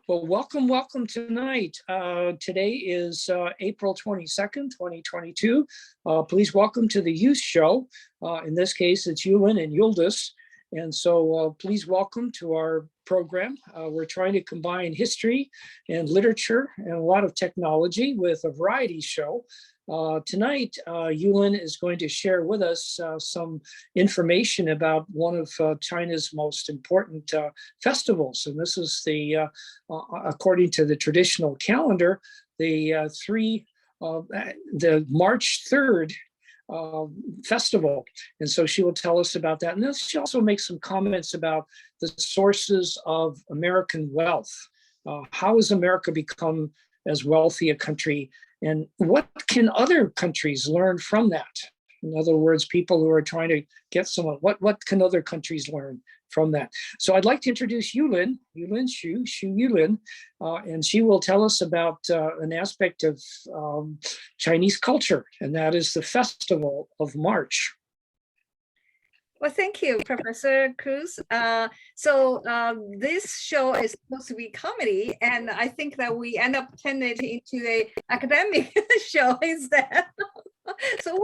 Well, welcome tonight. Today is April 22nd, 2022. Please welcome to the YUS Show. In this case, it's Yulin and Yuldis. And so please welcome to our program. We're trying to combine history and literature and a lot of technology with a variety show. Tonight, Yulin is going to share with us some information about one of China's most important festivals. And this is the, according to the traditional calendar, the March 3rd festival. And so she will tell us about that. And then she also makes some comments about the sources of American wealth. How has America become as wealthy a country? And what can other countries learn from that? In other words, people who are trying to get some of what can other countries learn from that? So I'd like to introduce Yulin Yulin, and she will tell us about an aspect of Chinese culture, and that is the Festival of March. Well, thank you, Professor Cruz. This show is supposed to be comedy, and I think that we end up turning it into an academic show instead. So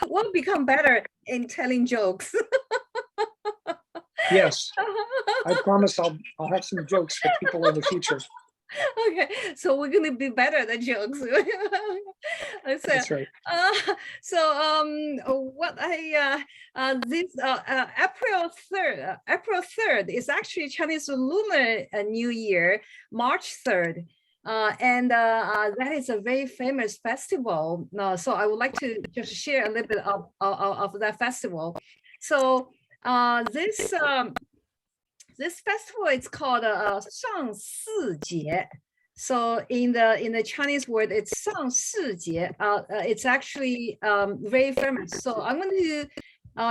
we'll become better in telling jokes. Yes, I promise I'll have some jokes for people in the future. Okay, so we're going to be better at jokes. That's right. April 3rd is actually Chinese Lunar New Year, March 3rd. That is a very famous festival. So I would like to just share a little bit of that festival. So this festival is called Shangsi Jie. So in the Chinese word, it's Shangsi Jie. It's actually very famous. So I'm going to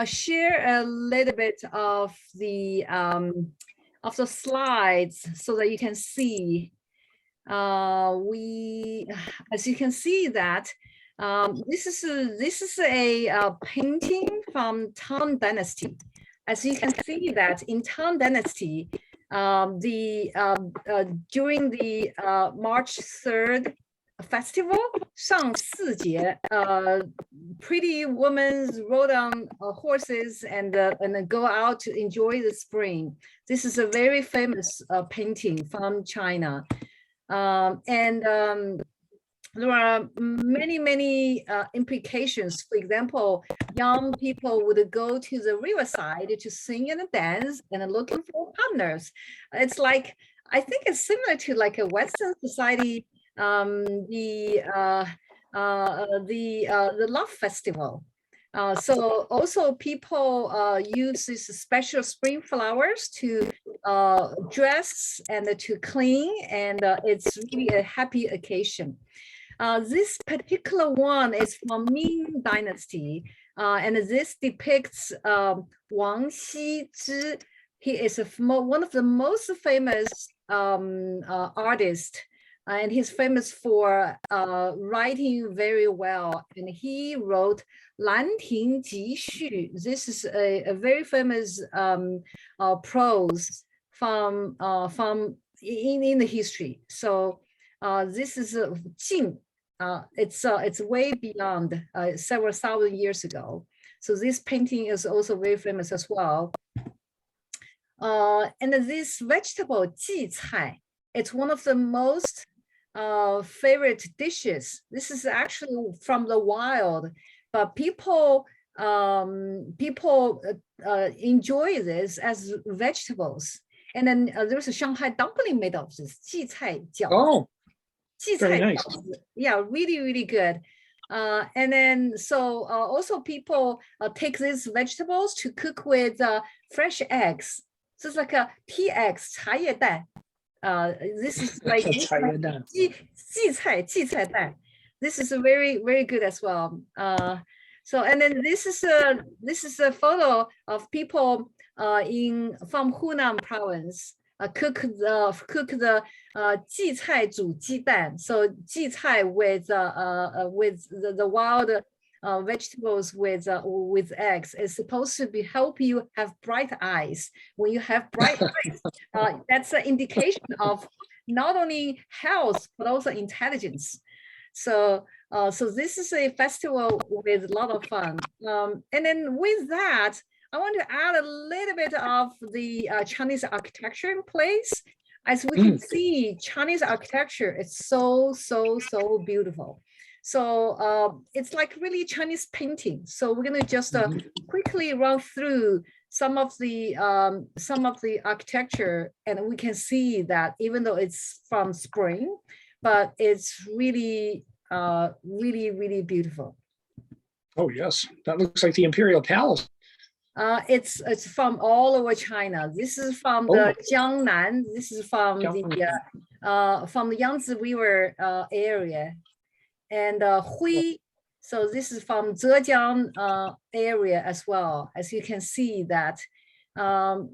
share a little bit of the slides so that you can see. As you can see that this is a painting from Tang Dynasty. As you can see that in Tang Dynasty, during the March 3rd festival, Shangsi Jie, pretty women rode on horses and go out to enjoy the spring. This is a very famous painting from China. There are many implications. For example, young people would go to the riverside to sing and dance and looking for partners. It's like, I think it's similar to like a Western society, the love festival. So also people use these special spring flowers to dress and to clean, and it's really a happy occasion. This particular one is from Ming Dynasty, and this depicts Wang Xizhi. He is one of the most famous artists, and he's famous for writing very well. And he wrote Lan Ting Ji Xu. This is a very famous prose from in the history. So this is Jing. It's way beyond several thousand years ago. So this painting is also very famous as well. And this vegetable, ji cai, it's one of the most favorite dishes. This is actually from the wild, but people enjoy this as vegetables. And then there's a Shanghai dumpling made of this, ji cai jiao. Oh. Very nice. Yeah, really good. And then so also people take these vegetables to cook with fresh eggs. So it's like a tea eggs, 茶叶蛋. This is like 荠菜蛋. This is very good as well. So and then this is a photo of people from Hunan province. Cook the 荠菜煮鸡蛋. So 荠菜with the wild vegetables with eggs is supposed to help you have bright eyes. When you have bright eyes, that's an indication of not only health, but also intelligence. So, so this is a festival with a lot of fun. And then with that, I want to add a little bit of the Chinese architecture in place. As we can see, Chinese architecture is so beautiful. So it's like really Chinese painting. So we're gonna just quickly run through some of the architecture, and we can see that even though it's from spring, but it's really, really beautiful. Oh yes, that looks like the Imperial Palace. It's from all over China. This is from the Jiangnan. This is from the Yangtze River area, and Hui. So this is from Zhejiang area as well. As you can see that you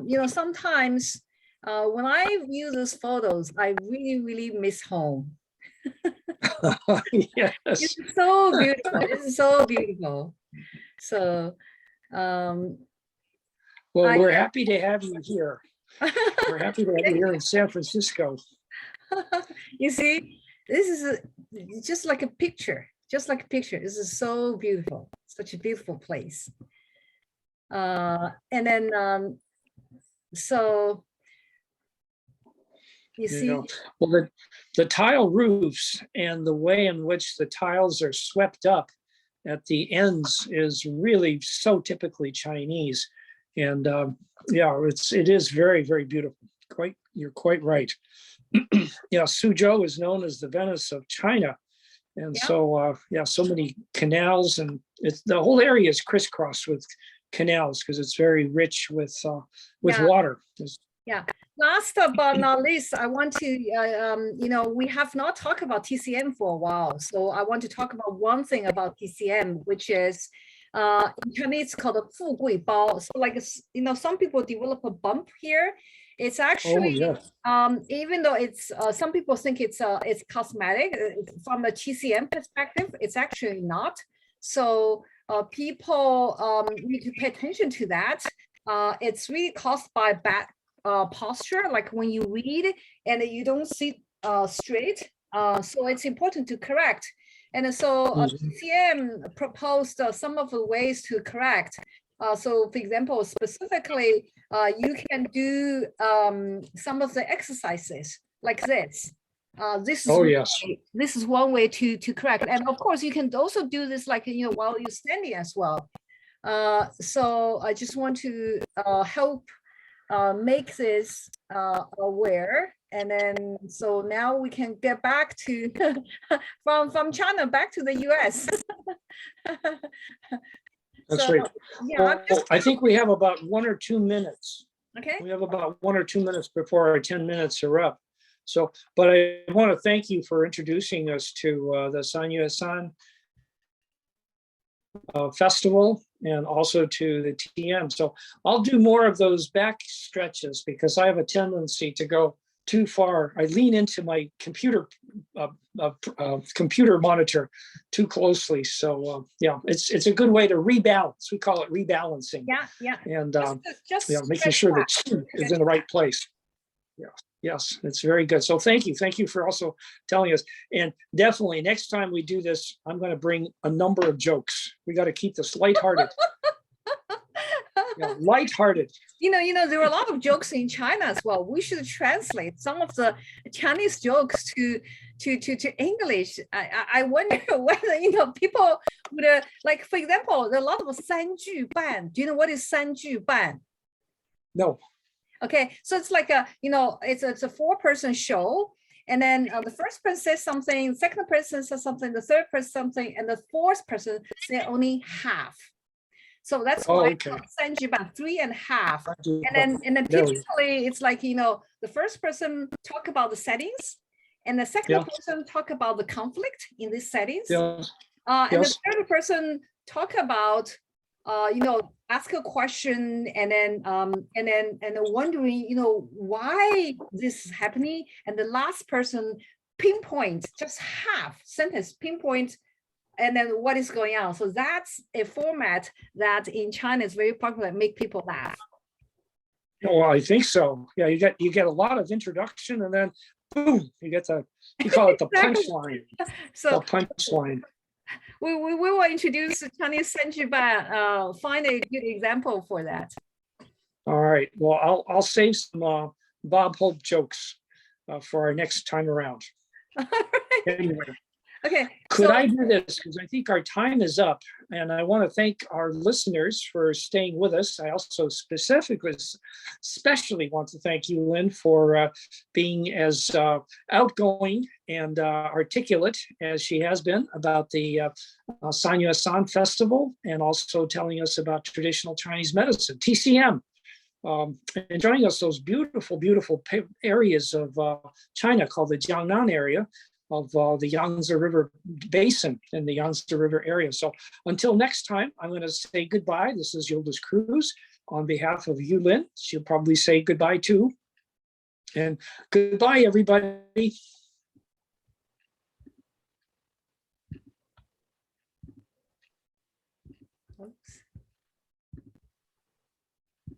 know, sometimes when I view these photos, I really miss home. Yes. It's so beautiful. It's so beautiful. So well, we're happy to have you here. We're happy to have you here in San Francisco. You see, this is just like a picture, just like a picture. This is so beautiful, such a beautiful place. And then, so you see, know, well, the tile roofs and the way in which the tiles are swept up at the ends is really so typically Chinese. And yeah, it is very beautiful. You're quite right. Yeah, Suzhou is known as the Venice of China. And so, yeah, so many canals, and the whole area is crisscrossed with canals because it's very rich with water. Yeah. Last but not least, I want to, you know, we have not talked about TCM for a while. So I want to talk about one thing about TCM, which is in Chinese it's called a 富贵包. So like, you know, some people develop a bump here. It's actually, even though it's, some people think it's cosmetic, from a TCM perspective, it's actually not. So people need to pay attention to that. It's really caused by bad posture, like when you read and you don't sit straight. So it's important to correct. And so TCM proposed some of the ways to correct. So for example, specifically, you can do some of the exercises like this. This is one way to correct. And of course, you can also do this like, you know, while you're standing as well. So I just want to help make this aware. And then, so now we can get back to, from China back to the US. That's right. Yeah, well, I think we have about 1 or 2 minutes. Okay. We have about 1 or 2 minutes before our 10 minutes are up. So, but I want to thank you for introducing us to the Sanyuan Festival and also to the TM. So I'll do more of those back stretches because I have a tendency to go too far. I lean into my computer monitor too closely. So yeah, it's a good way to rebalance. We call it rebalancing. Yeah. And just you know, making sure that chi is in the right place. Yeah. Yes, it's very good. So thank you for also telling us. And definitely next time we do this, I'm going to bring a number of jokes. We got to keep this lighthearted. Yeah, lighthearted. You know, there are a lot of jokes in China as well. We should translate some of the Chinese jokes to English. I wonder whether, you know, people would like, for example, there are a lot of 三句半. Do you know what is 三句半? No. Okay, so it's like a, you know, it's a 4-person show, and then the first person says something, second person says something, the third person something, and the fourth person say only half. So that's why it's 三句半, 3.5. And then typically it's like, you know, the first person talk about the settings, and the second person talk about the conflict in these settings, and the third person talk about you know, ask a question, and then wondering, you know, why this is happening, and the last person pinpoint just half sentence, pinpoint, and then what is going on. So that's a format that in China is very popular, make people laugh. Oh, I think so. Yeah, you get a lot of introduction, and then boom, you call it the Exactly. punchline. The So punchline. we will introduce Chinese Senju, but find a good example for that. All right. Well, I'll save some Bob Hope jokes for our next time around. All right. Anyway, Okay. could I do this? Because I think our time is up, and I want to thank our listeners for staying with us. I also especially want to thank you, Lynn, for being as outgoing and articulate as she has been about the San Festival, and also telling us about traditional Chinese medicine, TCM. And showing us those beautiful, beautiful areas of China called the Jiangnan area of the Yangtze River Basin and the Yangtze River area. So until next time, I'm going to say goodbye. This is Yildiz Cruz on behalf of Yulin. She'll probably say goodbye too. And goodbye, everybody. Oops.